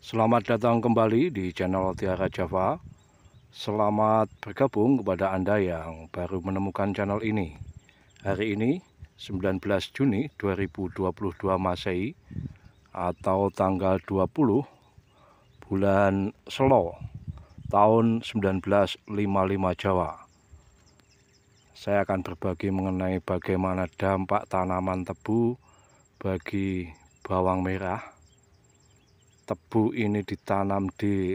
Selamat datang kembali di channel Tiara Java. Selamat bergabung kepada Anda yang baru menemukan channel ini. Hari ini 19 Juni 2022 Masehi atau tanggal 20 bulan Selo tahun 1955 Jawa. Saya akan berbagi mengenai bagaimana dampak tanaman tebu bagi bawang merah. Tebu ini ditanam di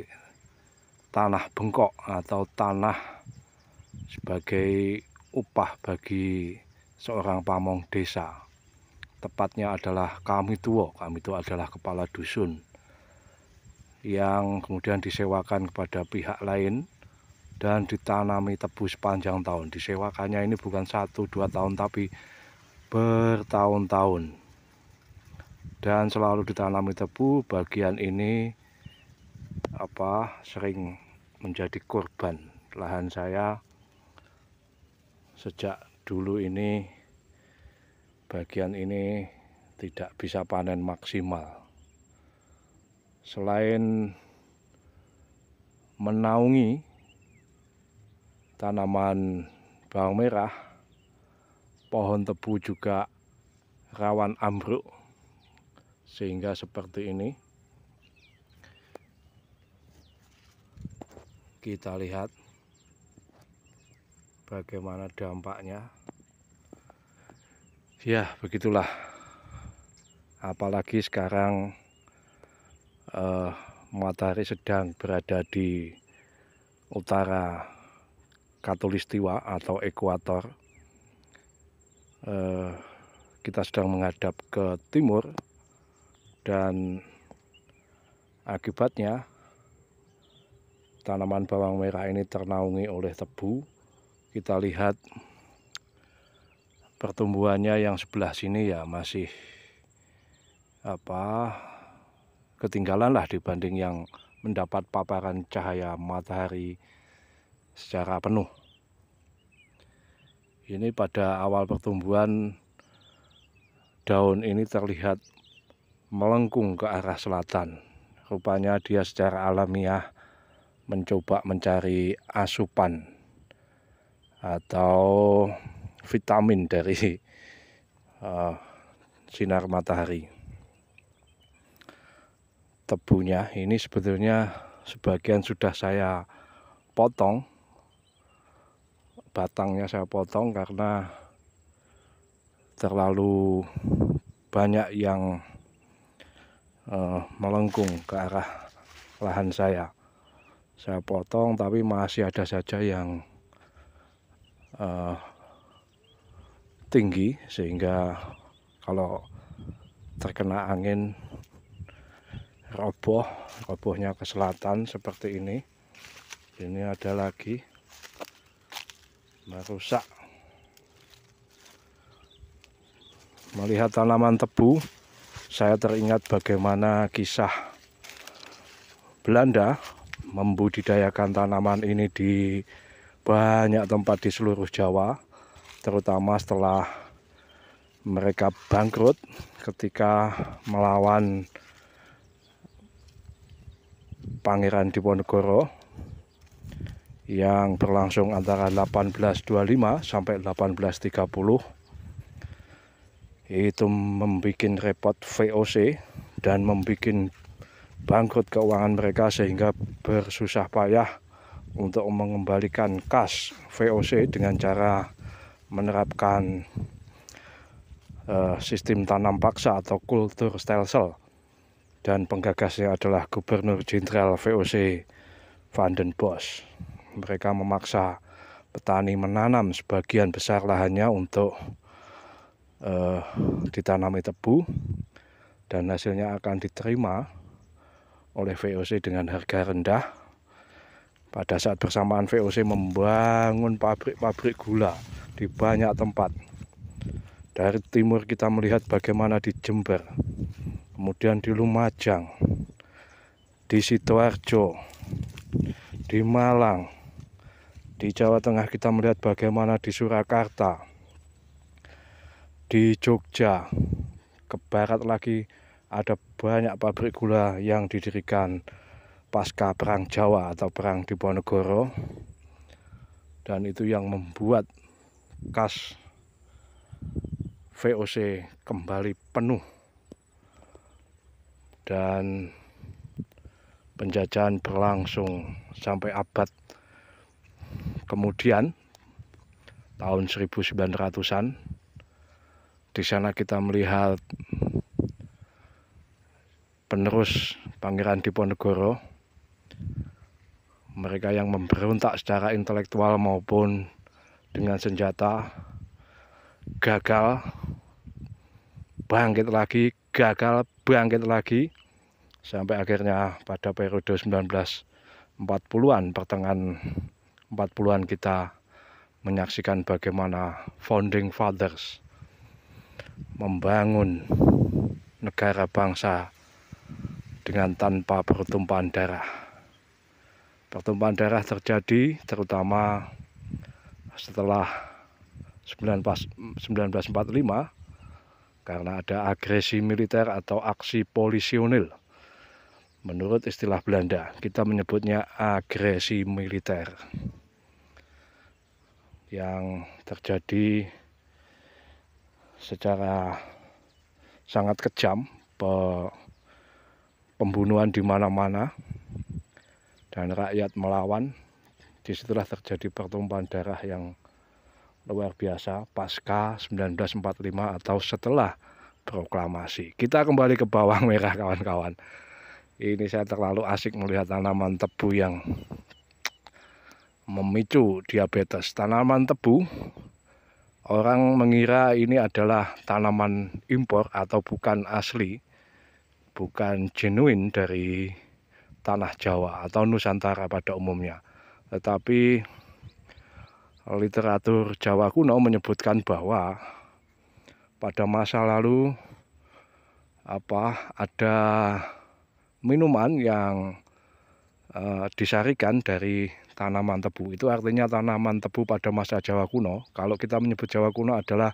tanah bengkok atau tanah sebagai upah bagi seorang pamong desa. Tepatnya adalah kami tua. Kami itu adalah kepala dusun yang kemudian disewakan kepada pihak lain dan ditanami tebu sepanjang tahun. Disewakannya ini bukan 1-2 tahun tapi bertahun-tahun. Dan selalu ditanami tebu. Bagian ini sering menjadi korban. Lahan saya sejak dulu ini, bagian ini tidak bisa panen maksimal. Selain menaungi tanaman bawang merah, pohon tebu juga rawan ambruk, sehingga seperti ini. Kita lihat bagaimana dampaknya. Ya, begitulah. Apalagi sekarang matahari sedang berada di utara Khatulistiwa atau ekuator. Kita sedang menghadap ke timur dan akibatnya tanaman bawang merah ini ternaungi oleh tebu. Kita lihat pertumbuhannya yang sebelah sini ya masih ketinggalan lah dibanding yang mendapat paparan cahaya matahari secara penuh. Ini pada awal pertumbuhan daun ini terlihat melengkung ke arah selatan. Rupanya dia secara alamiah mencoba mencari asupan atau vitamin dari sinar matahari. Tebunya ini sebetulnya sebagian sudah saya potong, batangnya saya potong karena terlalu banyak yang melengkung ke arah lahan saya. Saya potong, tapi masih ada saja yang tinggi, sehingga kalau terkena angin robohnya ke selatan seperti ini. Ini ada lagi merusak. Melihat tanaman tebu, saya teringat bagaimana kisah Belanda membudidayakan tanaman ini di banyak tempat di seluruh Jawa, terutama setelah mereka bangkrut ketika melawan Pangeran Diponegoro yang berlangsung antara 1825 sampai 1830. Itu membuat repot VOC dan membuat bangkrut keuangan mereka, sehingga bersusah payah untuk mengembalikan kas VOC dengan cara menerapkan sistem tanam paksa atau kultur stelsel, dan penggagasnya adalah Gubernur Jenderal VOC Van den Bosch. Mereka memaksa petani menanam sebagian besar lahannya untuk ditanami tebu, dan hasilnya akan diterima oleh VOC dengan harga rendah. Pada saat bersamaan VOC membangun pabrik-pabrik gula di banyak tempat. Dari timur kita melihat bagaimana di Jember, kemudian di Lumajang, di Sidoarjo, di Malang, di Jawa Tengah kita melihat bagaimana di Surakarta, di Jogja, ke barat lagi ada banyak pabrik gula yang didirikan pasca Perang Jawa atau Perang Diponegoro, dan itu yang membuat kas VOC kembali penuh dan penjajahan berlangsung sampai abad kemudian, tahun 1900-an. Di sana kita melihat penerus Pangeran Diponegoro, mereka yang memberontak secara intelektual maupun dengan senjata, gagal, bangkit lagi, gagal, bangkit lagi, sampai akhirnya pada periode 1940-an, pertengahan 40-an kita menyaksikan bagaimana founding fathers membangun negara bangsa dengan tanpa pertumpahan darah. Pertumpahan darah terjadi terutama setelah 1945 karena ada agresi militer atau aksi polisionil. Menurut istilah Belanda, kita menyebutnya agresi militer yang terjadi secara sangat kejam, pembunuhan di mana-mana, dan rakyat melawan. Disitulah terjadi pertumpahan darah yang luar biasa pasca 1945 atau setelah proklamasi. Kita kembali ke bawang merah, kawan-kawan. Ini saya terlalu asik melihat tanaman tebu yang memicu diabetes. Tanaman tebu, orang mengira ini adalah tanaman impor atau bukan asli, bukan genuine dari tanah Jawa atau Nusantara pada umumnya. Tetapi literatur Jawa kuno menyebutkan bahwa pada masa lalu ada minuman yang disarikan dari tanaman tebu. Itu artinya tanaman tebu pada masa Jawa kuno. Kalau kita menyebut Jawa kuno adalah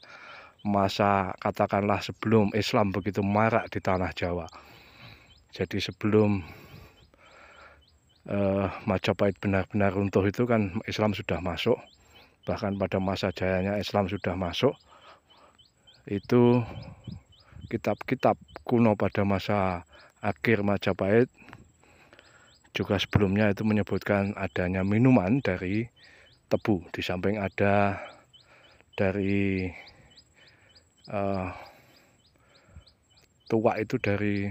masa katakanlah sebelum Islam begitu marak di tanah Jawa. Jadi sebelum Majapahit benar-benar runtuh itu kan Islam sudah masuk. Bahkan pada masa jayanya Islam sudah masuk. Itu kitab-kitab kuno pada masa akhir Majapahit juga sebelumnya itu menyebutkan adanya minuman dari tebu. Di samping ada dari tuak itu dari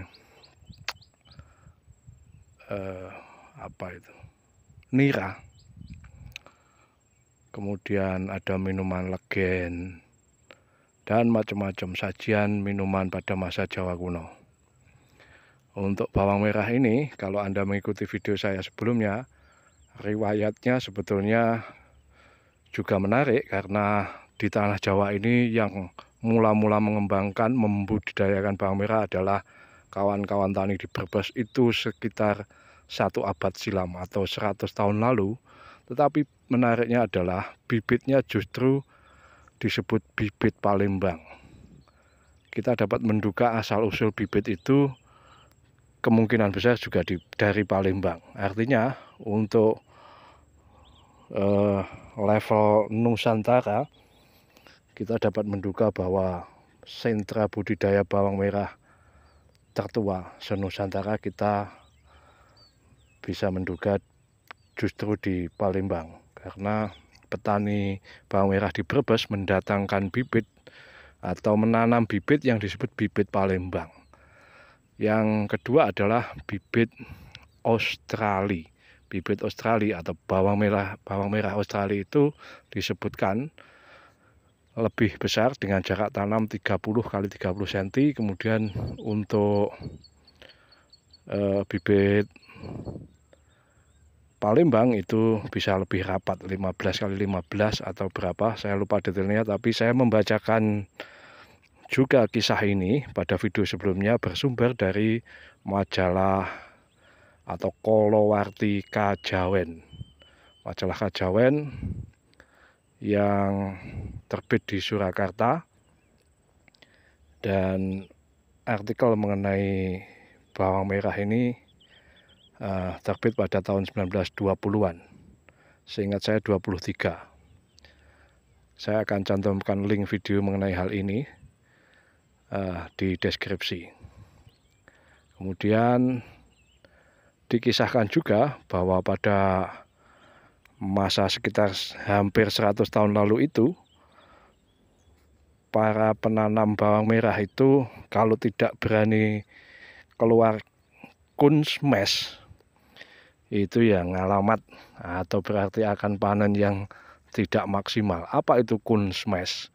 nira. Kemudian ada minuman legen dan macam-macam sajian minuman pada masa Jawa kuno. Untuk bawang merah ini, kalau Anda mengikuti video saya sebelumnya, riwayatnya sebetulnya juga menarik karena di tanah Jawa ini yang mula-mula mengembangkan, membudidayakan bawang merah adalah kawan-kawan tani di Brebes itu sekitar 1 abad silam atau 100 tahun lalu. Tetapi menariknya adalah bibitnya justru disebut bibit Palembang. Kita dapat menduga asal-usul bibit itu kemungkinan besar juga dari Palembang. Artinya untuk level Nusantara kita dapat menduga bahwa sentra budidaya bawang merah tertua se-Nusantara kita bisa menduga justru di Palembang, karena petani bawang merah di Brebes mendatangkan bibit atau menanam bibit yang disebut bibit Palembang. Yang kedua adalah bibit Australia. Bibit Australia atau bawang merah Australia itu disebutkan lebih besar dengan jarak tanam 30 kali 30 cm. Kemudian untuk bibit Palembang itu bisa lebih rapat, 15 kali 15 atau berapa, saya lupa detailnya. Tapi saya membacakan juga kisah ini pada video sebelumnya bersumber dari majalah atau Kolowarti Kajawen. Majalah Kajawen yang terbit di Surakarta, dan artikel mengenai bawang merah ini terbit pada tahun 1920-an. Seingat saya 23. Saya akan cantumkan link video mengenai hal ini di deskripsi. Kemudian dikisahkan juga bahwa pada masa sekitar hampir 100 tahun lalu itu, para penanam bawang merah itu kalau tidak berani keluar Kunstmes, itu yang ngalamat atau berarti akan panen yang tidak maksimal. Apa itu Kunstmes?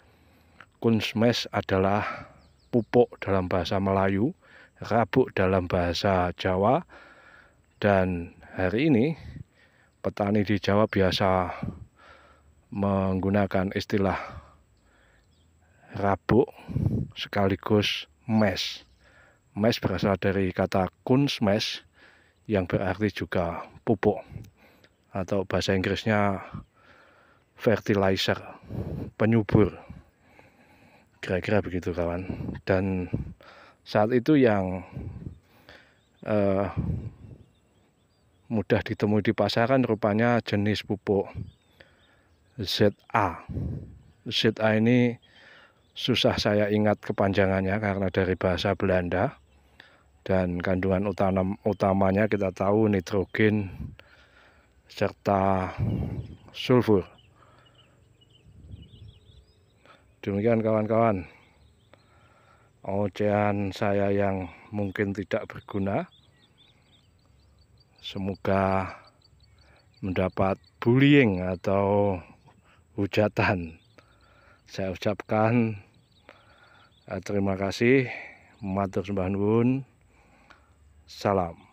Kunstmes adalah pupuk dalam bahasa Melayu, rabuk dalam bahasa Jawa, dan hari ini petani di Jawa biasa menggunakan istilah rabuk sekaligus mes. Mes berasal dari kata Kunstmes yang berarti juga pupuk, atau bahasa Inggrisnya fertilizer, penyubur. Kira-kira begitu kawan. Dan saat itu yang mudah ditemui di pasaran rupanya jenis pupuk ZA. ZA ini susah saya ingat kepanjangannya karena dari bahasa Belanda, dan kandungan utamanya kita tahu nitrogen serta sulfur. Demikian kawan-kawan, ocehan saya yang mungkin tidak berguna, semoga mendapat bullying atau hujatan. Saya ucapkan terima kasih, matur sembah nuwun, salam.